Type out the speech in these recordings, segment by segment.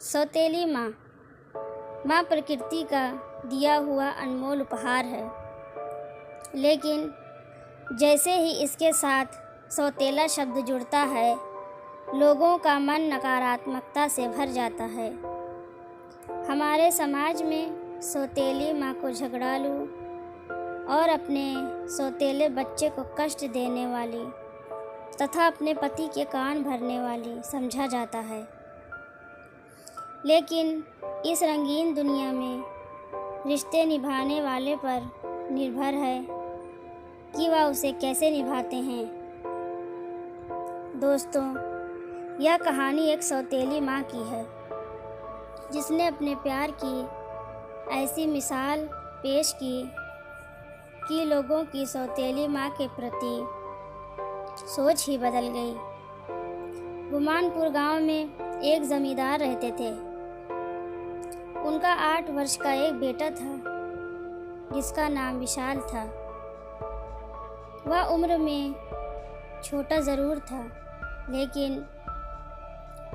सौतेली माँ माँ प्रकृति का दिया हुआ अनमोल उपहार है, लेकिन जैसे ही इसके साथ सौतेला शब्द जुड़ता है, लोगों का मन नकारात्मकता से भर जाता है। हमारे समाज में सौतेली माँ को झगड़ालू और अपने सौतेले बच्चे को कष्ट देने वाली तथा अपने पति के कान भरने वाली समझा जाता है। लेकिन इस रंगीन दुनिया में रिश्ते निभाने वाले पर निर्भर है कि वह उसे कैसे निभाते हैं। दोस्तों, यह कहानी एक सौतेली माँ की है, जिसने अपने प्यार की ऐसी मिसाल पेश की कि लोगों की सौतेली माँ के प्रति सोच ही बदल गई। गुमानपुर गांव में एक जमींदार रहते थे। उनका 8 वर्ष का एक बेटा था, जिसका नाम विशाल था। वह उम्र में छोटा ज़रूर था, लेकिन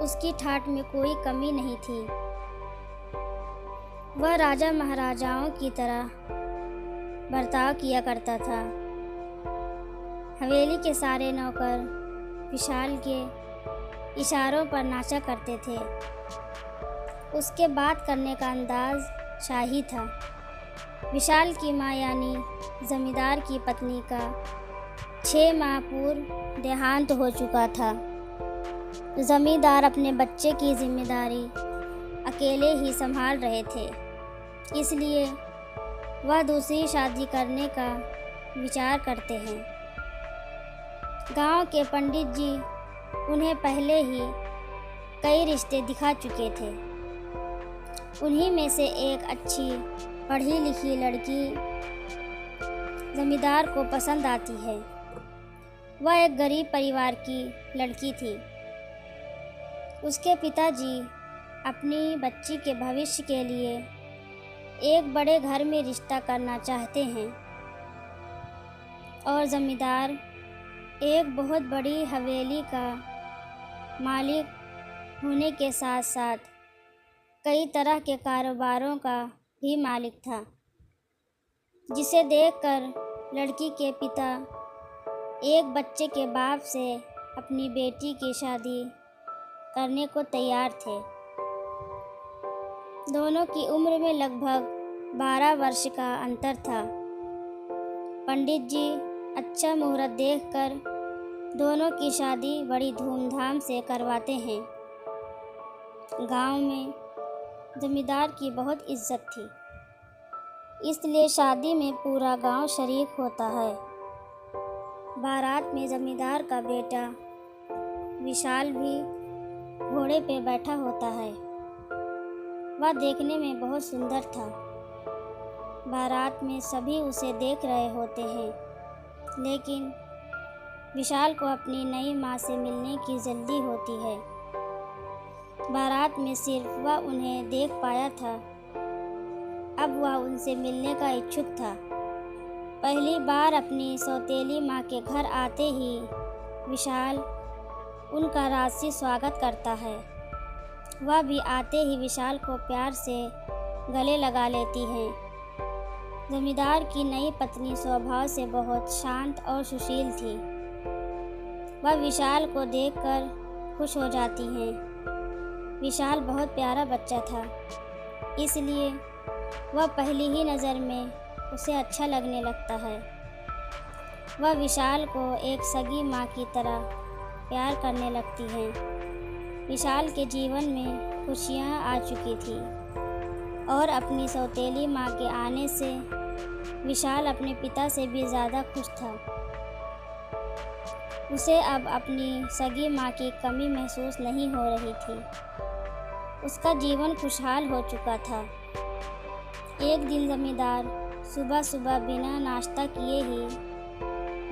उसकी ठाठ में कोई कमी नहीं थी। वह राजा महाराजाओं की तरह बर्ताव किया करता था। हवेली के सारे नौकर विशाल के इशारों पर नाचा करते थे। उसके बात करने का अंदाज शाही था। विशाल की माँ यानी जमींदार की पत्नी का 6 माह पूर्व देहांत हो चुका था। जमींदार अपने बच्चे की जिम्मेदारी अकेले ही संभाल रहे थे, इसलिए वह दूसरी शादी करने का विचार करते हैं। गांव के पंडित जी उन्हें पहले ही कई रिश्ते दिखा चुके थे। उन्हीं में से एक अच्छी पढ़ी लिखी लड़की जमींदार को पसंद आती है। वह एक गरीब परिवार की लड़की थी। उसके पिताजी अपनी बच्ची के भविष्य के लिए एक बड़े घर में रिश्ता करना चाहते हैं और जमींदार एक बहुत बड़ी हवेली का मालिक होने के साथ साथ कई तरह के कारोबारों का भी मालिक था, जिसे देखकर लड़की के पिता एक बच्चे के बाप से अपनी बेटी की शादी करने को तैयार थे। दोनों की उम्र में लगभग 12 वर्ष का अंतर था। पंडित जी अच्छा मुहूर्त देखकर दोनों की शादी बड़ी धूमधाम से करवाते हैं। गांव में जमींदार की बहुत इज्जत थी, इसलिए शादी में पूरा गांव शरीक होता है। बारात में जमींदार का बेटा विशाल भी घोड़े पे बैठा होता है। वह देखने में बहुत सुंदर था। बारात में सभी उसे देख रहे होते हैं, लेकिन विशाल को अपनी नई माँ से मिलने की जल्दी होती है। बारात में सिर्फ वह उन्हें देख पाया था। अब वह उनसे मिलने का इच्छुक था। पहली बार अपनी सौतेली माँ के घर आते ही विशाल उनका राजसी स्वागत करता है। वह भी आते ही विशाल को प्यार से गले लगा लेती है। जमींदार की नई पत्नी स्वभाव से बहुत शांत और सुशील थी। वह विशाल को देखकर खुश हो जाती हैं। विशाल बहुत प्यारा बच्चा था, इसलिए वह पहली ही नज़र में उसे अच्छा लगने लगता है। वह विशाल को एक सगी माँ की तरह प्यार करने लगती है। विशाल के जीवन में खुशियाँ आ चुकी थी और अपनी सौतेली माँ के आने से विशाल अपने पिता से भी ज़्यादा खुश था। उसे अब अपनी सगी माँ की कमी महसूस नहीं हो रही थी। उसका जीवन खुशहाल हो चुका था। एक दिन जमींदार सुबह सुबह बिना नाश्ता किए ही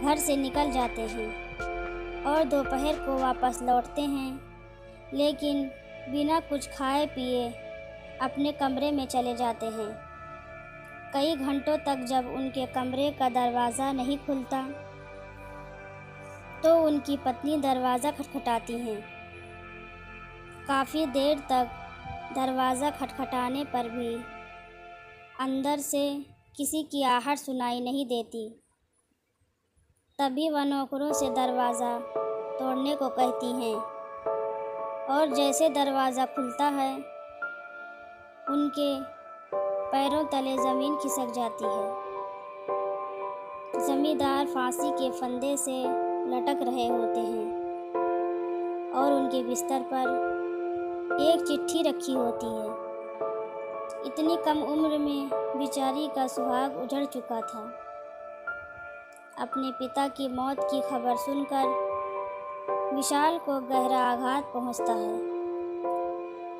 घर से निकल जाते हैं और दोपहर को वापस लौटते हैं, लेकिन बिना कुछ खाए पिए अपने कमरे में चले जाते हैं। कई घंटों तक जब उनके कमरे का दरवाज़ा नहीं खुलता, तो उनकी पत्नी दरवाज़ा खटखटाती हैं। काफ़ी देर तक दरवाज़ा खटखटाने पर भी अंदर से किसी की आहट सुनाई नहीं देती। तभी वह नौकरों से दरवाज़ा तोड़ने को कहती हैं और जैसे दरवाज़ा खुलता है उनके पैरों तले ज़मीन खिसक जाती है। जमींदार फांसी के फंदे से लटक रहे होते हैं और उनके बिस्तर पर एक चिट्ठी रखी होती है। इतनी कम उम्र में बेचारी का सुहाग उजड़ चुका था। अपने पिता की मौत की खबर सुनकर विशाल को गहरा आघात पहुंचता है।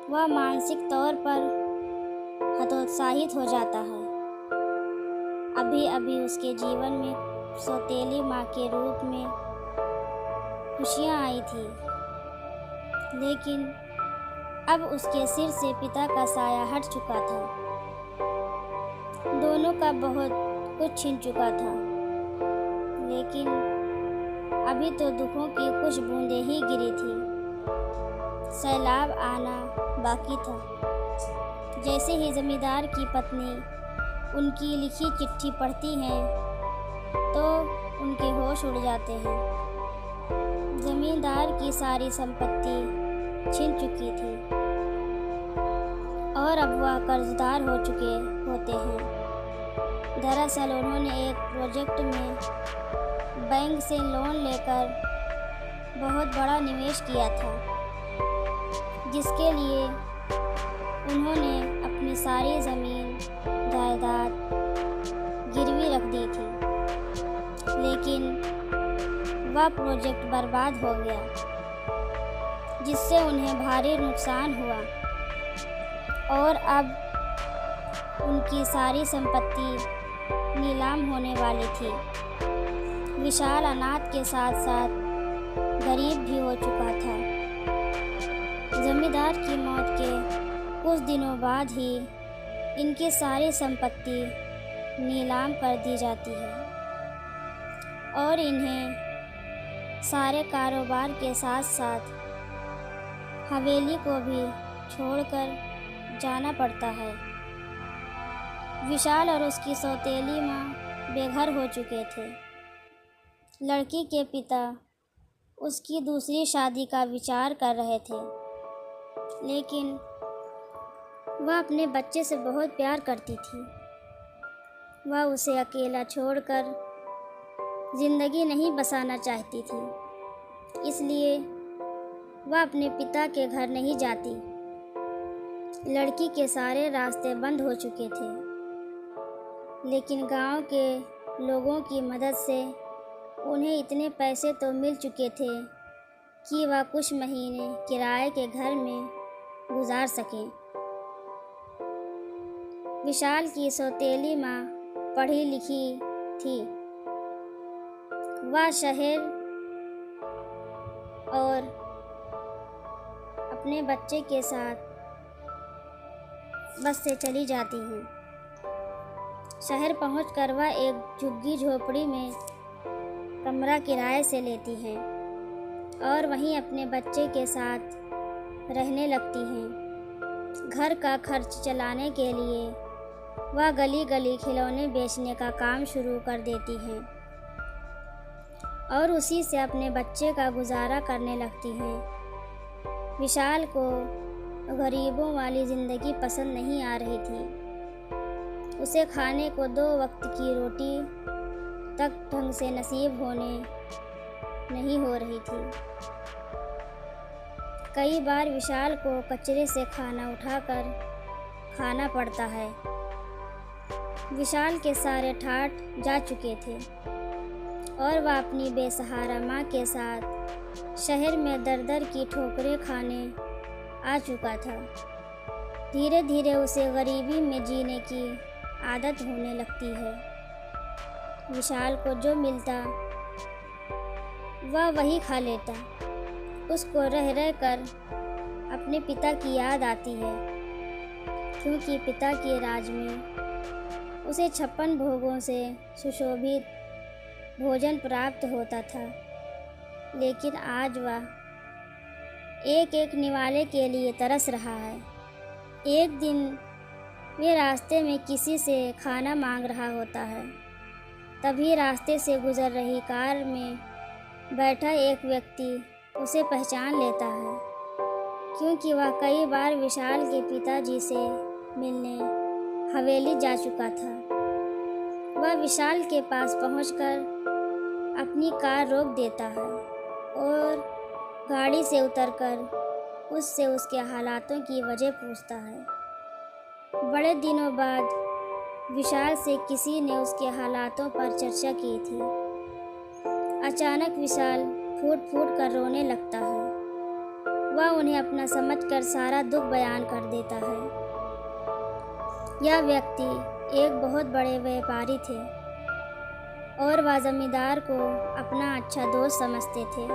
वह मानसिक तौर पर हतोत्साहित हो जाता है। अभी अभी उसके जीवन में सौतेली माँ के रूप में खुशियाँ आई थी, लेकिन अब उसके सिर से पिता का साया हट चुका था। दोनों का बहुत कुछ छिन चुका था, लेकिन अभी तो दुखों की कुछ बूंदें ही गिरी थी। सैलाब आना बाकी था। जैसे ही जमींदार की पत्नी उनकी लिखी चिट्ठी पढ़ती हैं तो उनके होश उड़ जाते हैं। जमींदार की सारी संपत्ति छिन चुकी थी और अब वह कर्जदार हो चुके होते हैं। दरअसल उन्होंने एक प्रोजेक्ट में बैंक से लोन लेकर बहुत बड़ा निवेश किया था, जिसके लिए उन्होंने अपनी सारी ज़मीन जायदाद गिरवी रख दी थी, लेकिन वह प्रोजेक्ट बर्बाद हो गया, जिससे उन्हें भारी नुकसान हुआ और अब उनकी सारी संपत्ति नीलाम होने वाली थी। विशाल अनाथ के साथ साथ गरीब भी हो चुका था। जमींदार की मौत के कुछ दिनों बाद ही इनकी सारी संपत्ति नीलाम कर दी जाती है और इन्हें सारे कारोबार के साथ साथ हवेली को भी छोड़कर जाना पड़ता है। विशाल और उसकी सौतेली माँ बेघर हो चुके थे। लड़की के पिता उसकी दूसरी शादी का विचार कर रहे थे, लेकिन वह अपने बच्चे से बहुत प्यार करती थी। वह उसे अकेला छोड़कर ज़िंदगी नहीं बसाना चाहती थी, इसलिए वह अपने पिता के घर नहीं जाती। लड़की के सारे रास्ते बंद हो चुके थे, लेकिन गांव के लोगों की मदद से उन्हें इतने पैसे तो मिल चुके थे कि वह कुछ महीने किराए के घर में गुजार सकें। विशाल की सौतेली माँ पढ़ी लिखी थी। वह शहर और अपने बच्चे के साथ बस से चली जाती हैं। शहर पहुंचकर वह एक झुग्गी झोपड़ी में कमरा किराए से लेती हैं और वहीं अपने बच्चे के साथ रहने लगती हैं। घर का खर्च चलाने के लिए वह गली गली खिलौने बेचने का काम शुरू कर देती हैं और उसी से अपने बच्चे का गुजारा करने लगती हैं। विशाल को गरीबों वाली ज़िंदगी पसंद नहीं आ रही थी। उसे खाने को 2 वक्त की रोटी तक ढंग से नसीब होने नहीं हो रही थी। कई बार विशाल को कचरे से खाना उठाकर खाना पड़ता है। विशाल के सारे ठाठ जा चुके थे और वह अपनी बेसहारा माँ के साथ शहर में दर दर की ठोकरें खाने आ चुका था। धीरे धीरे उसे गरीबी में जीने की आदत होने लगती है। विशाल को जो मिलता वह वही खा लेता। उसको रह रह कर अपने पिता की याद आती है, क्योंकि पिता के राज में उसे 56 भोगों से सुशोभित भोजन प्राप्त होता था, लेकिन आज वह एक एक निवाले के लिए तरस रहा है। एक दिन वे रास्ते में किसी से खाना मांग रहा होता है। तभी रास्ते से गुजर रही कार में बैठा एक व्यक्ति उसे पहचान लेता है, क्योंकि वह कई बार विशाल के पिताजी से मिलने हवेली जा चुका था। वह विशाल के पास पहुंचकर अपनी कार रोक देता है और गाड़ी से उतरकर उससे उसके हालातों की वजह पूछता है। बड़े दिनों बाद विशाल से किसी ने उसके हालातों पर चर्चा की थी। अचानक विशाल फूट फूट कर रोने लगता है। वह उन्हें अपना समझकर सारा दुख बयान कर देता है। यह व्यक्ति एक बहुत बड़े व्यापारी थे और वह जमींदार को अपना अच्छा दोस्त समझते थे,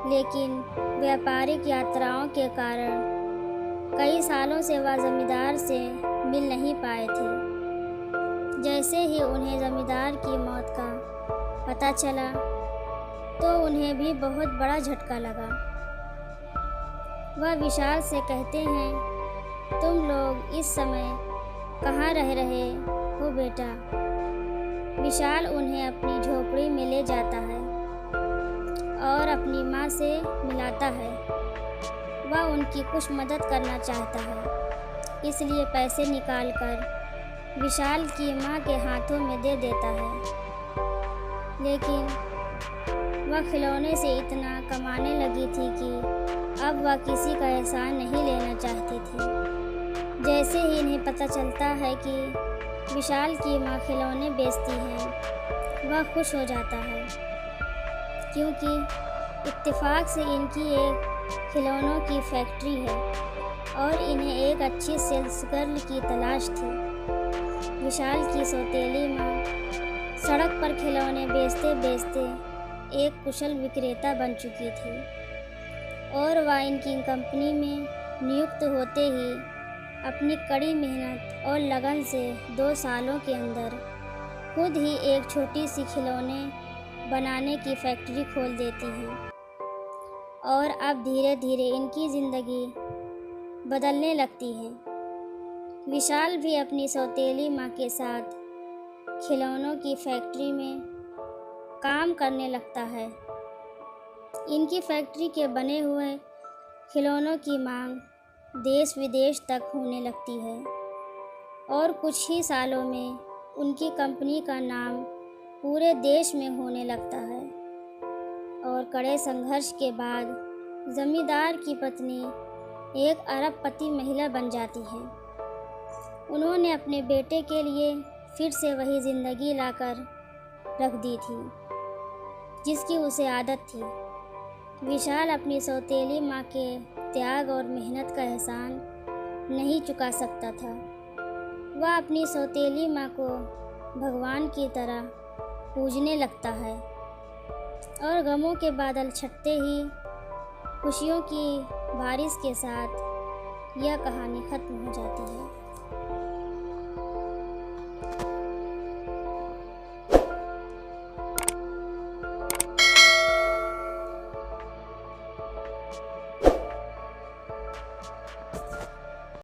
लेकिन व्यापारिक यात्राओं के कारण कई सालों से वह जमींदार से मिल नहीं पाए थे। जैसे ही उन्हें जमींदार की मौत का पता चला तो उन्हें भी बहुत बड़ा झटका लगा। वह विशाल से कहते हैं, तुम लोग इस समय कहाँ रह रहे हो बेटा? विशाल उन्हें अपनी झोपड़ी में ले जाता है और अपनी माँ से मिलाता है। वह उनकी कुछ मदद करना चाहता है, इसलिए पैसे निकालकर विशाल की माँ के हाथों में दे देता है। लेकिन वह खिलौने से इतना कमाने लगी थी कि अब वह किसी का एहसान नहीं लेना चाहती थी। जैसे ही इन्हें पता चलता है कि विशाल की माँ खिलौने बेचती हैं, वह खुश हो जाता है, क्योंकि इत्तेफाक से इनकी एक खिलौनों की फैक्ट्री है और इन्हें एक अच्छी सेल्स गर्ल की तलाश थी। विशाल की सौतेली माँ सड़क पर खिलौने बेचते बेचते एक कुशल विक्रेता बन चुकी थी और वह इनकी कंपनी में नियुक्त होते ही अपनी कड़ी मेहनत और लगन से 2 सालों के अंदर खुद ही एक छोटी सी खिलौने बनाने की फैक्ट्री खोल देती हैं और अब धीरे धीरे इनकी ज़िंदगी बदलने लगती है। विशाल भी अपनी सौतेली माँ के साथ खिलौनों की फैक्ट्री में काम करने लगता है। इनकी फैक्ट्री के बने हुए खिलौनों की मांग देश विदेश तक होने लगती है और कुछ ही सालों में उनकी कंपनी का नाम पूरे देश में होने लगता है। और कड़े संघर्ष के बाद जमींदार की पत्नी एक अरबपति महिला बन जाती है। उन्होंने अपने बेटे के लिए फिर से वही ज़िंदगी लाकर रख दी थी जिसकी उसे आदत थी। विशाल अपनी सौतेली माँ के त्याग और मेहनत का एहसान नहीं चुका सकता था। वह अपनी सौतेली माँ को भगवान की तरह पूजने लगता है और गमों के बादल छटते ही खुशियों की बारिश के साथ यह कहानी ख़त्म हो जाती है।